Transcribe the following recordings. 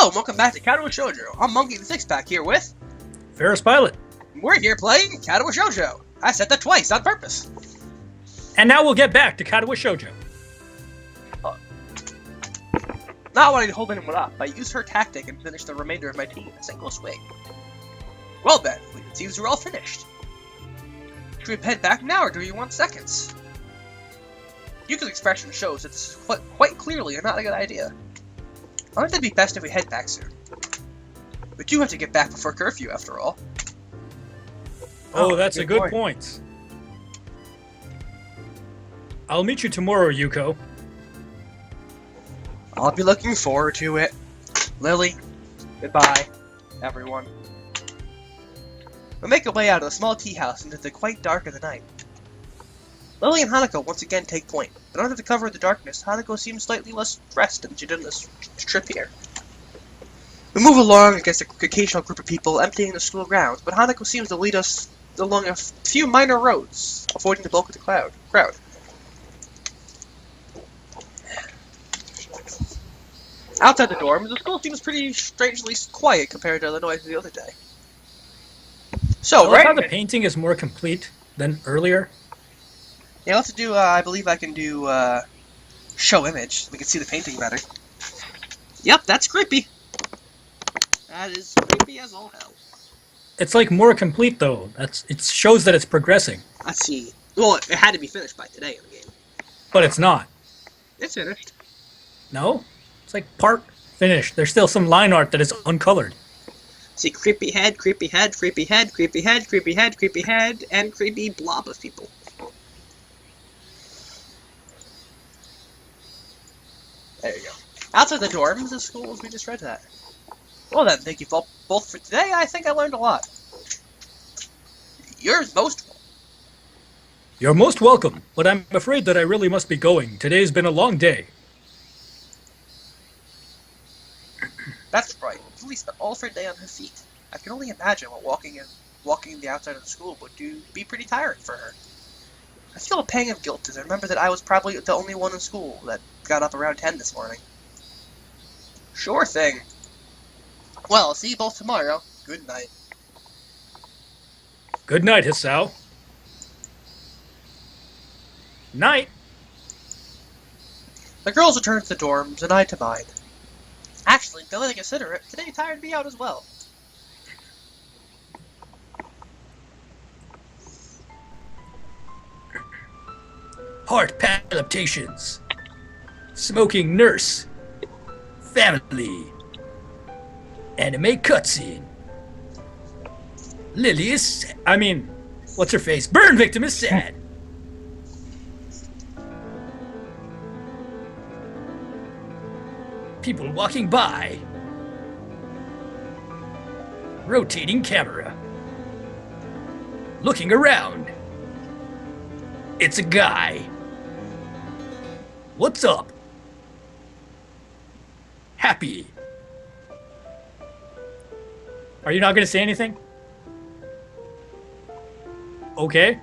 Hello and welcome back to Katawa Shoujo. I'm Monkey the Six Pack here with... Ferris Pilot. We're here playing Katawa Shoujo. I said that twice on purpose. And now we'll get back to Katawa Shoujo. Not wanting to hold anyone up, I used her tactic and finished the remainder of my team in a single swing. Well then, it seems we're all finished. Should we head back now or do you want seconds? Yuka's expression shows that this is quite clearly not a good idea. I think it'd be best if we head back soon. We do have to get back before curfew, after all. Oh, that's a good point. I'll meet you tomorrow, Yuko. I'll be looking forward to it. Lily, goodbye, everyone. We make our way out of the small tea house into the quite dark of the night. Lily and Hanako once again take point, but in order to cover the darkness, Hanako seems slightly less stressed than she did in this trip here. We move along against an occasional group of people emptying the school grounds, but Hanako seems to lead us along a few minor roads, avoiding the bulk of the crowd. Outside the dorms, the school seems pretty strangely quiet compared to the noise of the other day. So, I like how the painting is more complete than earlier. Yeah, let's do, I believe I can do, show image. We can see the painting better. Yep, that's creepy. That is creepy as all hell. It's like more complete though. It shows that it's progressing. Let's see. Well, it had to be finished by today in the game. But it's not. It's finished. No? It's like part finished. There's still some line art that is uncolored. See, creepy head, creepy head, creepy head, creepy head, creepy head, creepy head, and creepy blob of people. There you go. Outside the dorms, the schools, we just read that. Well then, thank you both for today. I think I learned a lot. You're most welcome, but I'm afraid that I really must be going. Today's been a long day. That's right. Julie spent all of her day on her feet. I can only imagine what walking the outside of the school would be pretty tiring for her. I feel a pang of guilt as I remember that I was probably the only one in school that got up around 10 this morning. Sure thing. Well, I'll see you both tomorrow. Good night. Good night, Hisao. Night. The girls returned to the dorms, and I to mine. Actually, now that I consider it, today tired me out as well. Heart palpitations. Smoking nurse. Family. Anime cutscene. Lily is... what's her face? Burn victim is sad. People walking by. Rotating camera. Looking around. It's a guy. What's up? Happy. Are you not going to say anything? Okay.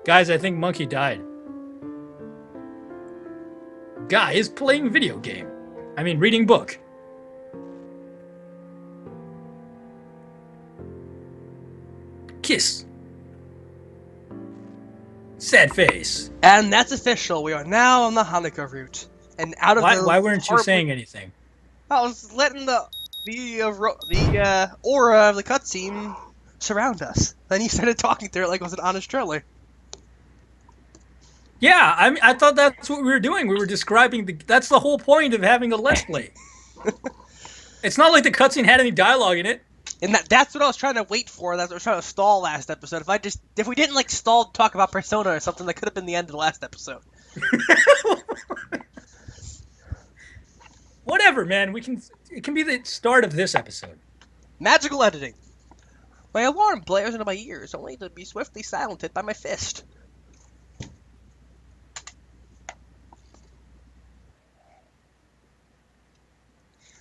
Guys, I think Monkey died. Guy is playing video game. Reading book. Kiss. Sad face. And that's official. We are now on the Hanako route. And out of Why weren't you saying anything? I was letting the aura of the cutscene surround us. Then you started talking through it like it was an honest trailer. Yeah, I thought that's what we were doing. We were describing that's the whole point of having a Let's Play. It's not like the cutscene had any dialogue in it. And that's what I was trying to wait for. That's what I was trying to stall last episode. If we didn't stall to talk about Persona or something, that could have been the end of the last episode. Whatever, man. It can be the start of this episode. Magical editing. My alarm blares into my ears, only to be swiftly silenced by my fist.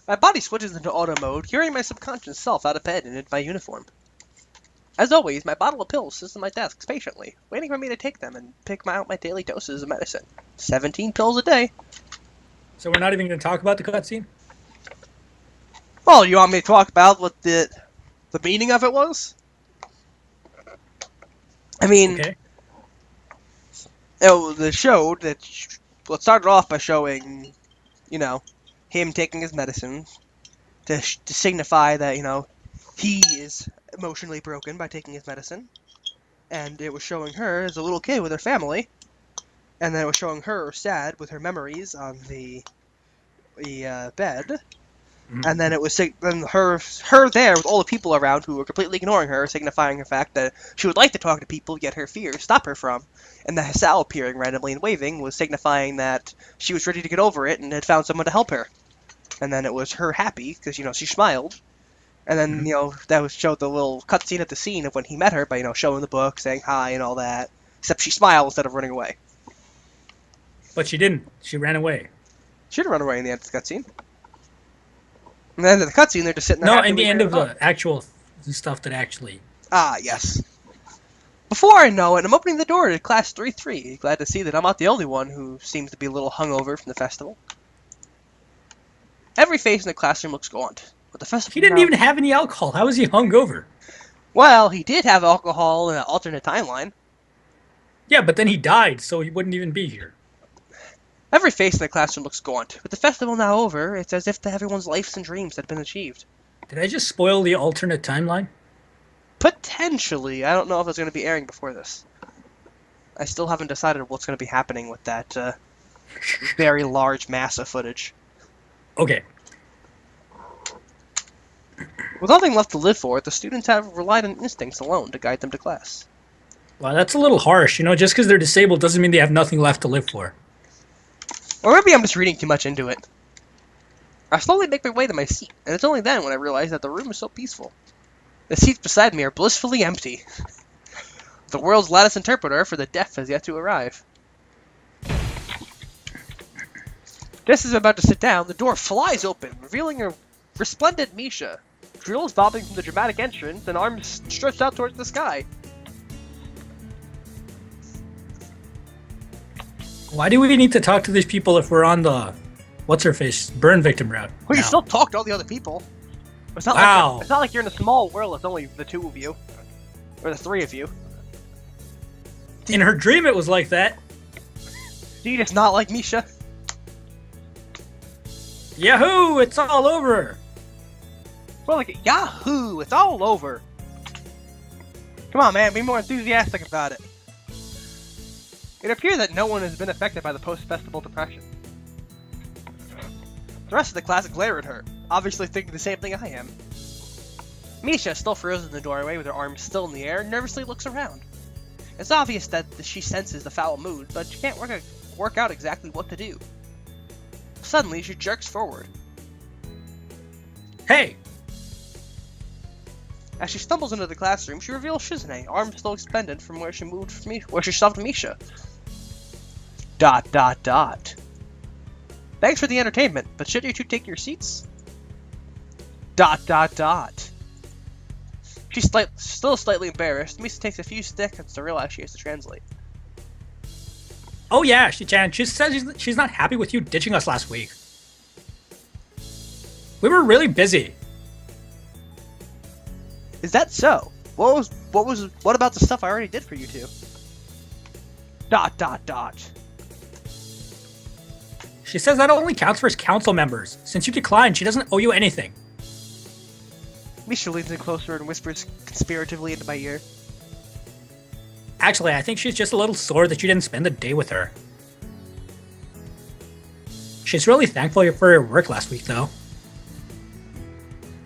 My body switches into auto mode, carrying my subconscious self out of bed and into my uniform. As always, my bottle of pills sits on my desk patiently, waiting for me to take them and pick out my daily doses of medicine. 17 pills a day. So we're not even going to talk about the cutscene? Well, you want me to talk about what the meaning of it was? I mean, Okay. the show that well, it started off by showing, him taking his medicine to signify that he is emotionally broken by taking his medicine, and it was showing her as a little kid with her family, and then it was showing her sad with her memories on the bed. And then it was then her there with all the people around who were completely ignoring her, signifying the fact that she would like to talk to people, yet her fears stop her from. And the Hasao appearing randomly and waving was signifying that she was ready to get over it and had found someone to help her. And then it was her happy because she smiled. And then that was showed the little cutscene at the scene of when he met her by showing the book, saying hi and all that. Except she smiled instead of running away. But she didn't. She ran away. She didn't run away in the end of the cutscene. And then at the cutscene, they're just sitting there. No, in the end of the actual stuff that actually. Ah, yes. Before I know it, I'm opening the door to Class 3-3. Glad to see that I'm not the only one who seems to be a little hungover from the festival. Every face in the classroom looks gaunt. But the festival He didn't even have any alcohol. How was he hungover? Well, he did have alcohol in an alternate timeline. Yeah, but then he died, so he wouldn't even be here. Every face in the classroom looks gaunt. With the festival now over, it's as if everyone's lives and dreams had been achieved. Did I just spoil the alternate timeline? Potentially. I don't know if it's going to be airing before this. I still haven't decided what's going to be happening with that very large mass of footage. Okay. With nothing left to live for, the students have relied on instincts alone to guide them to class. Well, that's a little harsh. Just because they're disabled doesn't mean they have nothing left to live for. Or maybe I'm just reading too much into it. I slowly make my way to my seat, and it's only then when I realize that the room is so peaceful. The seats beside me are blissfully empty. The world's lattice interpreter for the deaf has yet to arrive. Just as I'm about to sit down, the door flies open, revealing a resplendent Misha. Drills bobbing from the dramatic entrance, and arms stretched out towards the sky. Why do we need to talk to these people if we're on the what's-her-face burn victim route? Well, you now? still talk to all the other people. It's not Wow. Like it's not like you're in a small world. It's only the two of you, or the three of you. In her dream, it was like that. Do you just not like Misha? Yahoo! It's all over. Well, like Yahoo! It's all over. Come on, man. Be more enthusiastic about it. It appears that no one has been affected by the post-festival depression. The rest of the class glare at her, obviously thinking the same thing I am. Misha, still frozen in the doorway with her arms still in the air, nervously looks around. It's obvious that she senses the foul mood, but she can't work out exactly what to do. Suddenly, she jerks forward. Hey! As she stumbles into the classroom, she reveals Shizune, arms still expended from where she shoved Misha. ... Thanks for the entertainment, but should you two take your seats? ... She's still slightly embarrassed. Misha takes a few seconds to realize she has to translate. Oh yeah, Shi-chan. She says she's not happy with you ditching us last week. We were really busy. Is that so? What about the stuff I already did for you two? ... She says that only counts for council members. Since you declined, she doesn't owe you anything. Misha leans in closer and whispers conspiratively into my ear. Actually, I think she's just a little sore that you didn't spend the day with her. She's really thankful for your work last week, though.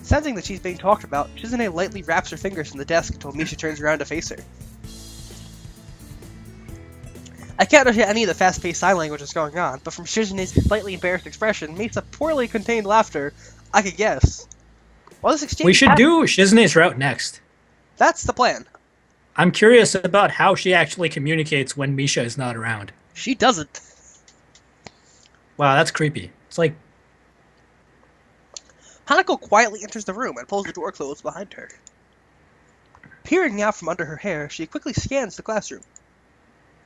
Sensing that she's being talked about, Shizune lightly wraps her fingers from the desk until Misha turns around to face her. I can't understand any of the fast-paced sign language that's going on, but from Shizune's slightly embarrassed expression meets a poorly contained laughter, I could guess. While this exchange We should do Shizune's route next. That's the plan. I'm curious about how she actually communicates when Misha is not around. She doesn't. Wow, that's creepy. It's like... Hanako quietly enters the room and pulls the door closed behind her. Peering out from under her hair, she quickly scans the classroom.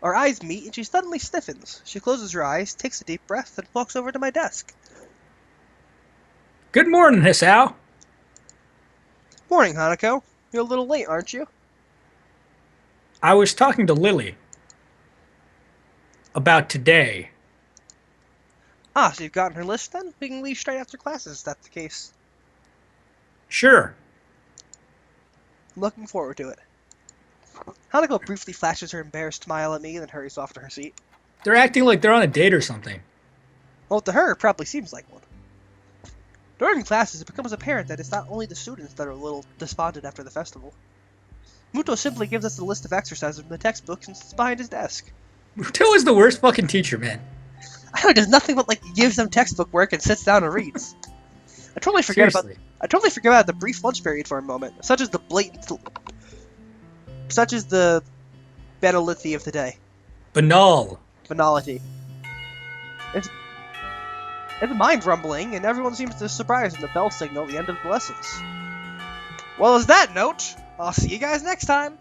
Our eyes meet, and she suddenly stiffens. She closes her eyes, takes a deep breath, and walks over to my desk. Good morning, Hisao. Morning, Hanako. You're a little late, aren't you? I was talking to Lily about today. Ah, so you've gotten her list then? We can leave straight after classes if that's the case. Sure. I'm looking forward to it. Hanako briefly flashes her embarrassed smile at me, then hurries off to her seat. They're acting like they're on a date or something. Well, to her, it probably seems like one. During classes, it becomes apparent that it's not only the students that are a little despondent after the festival. Muto simply gives us a list of exercises from the textbooks and sits behind his desk. Muto is the worst fucking teacher, man. I know, he does nothing but gives them textbook work and sits down and reads. I totally forget about the brief lunch period for a moment, such as the banality of the day. Banality. It's mind rumbling, and everyone seems to surprise when the bell signal at the end of the lessons. Well, as that note, I'll see you guys next time.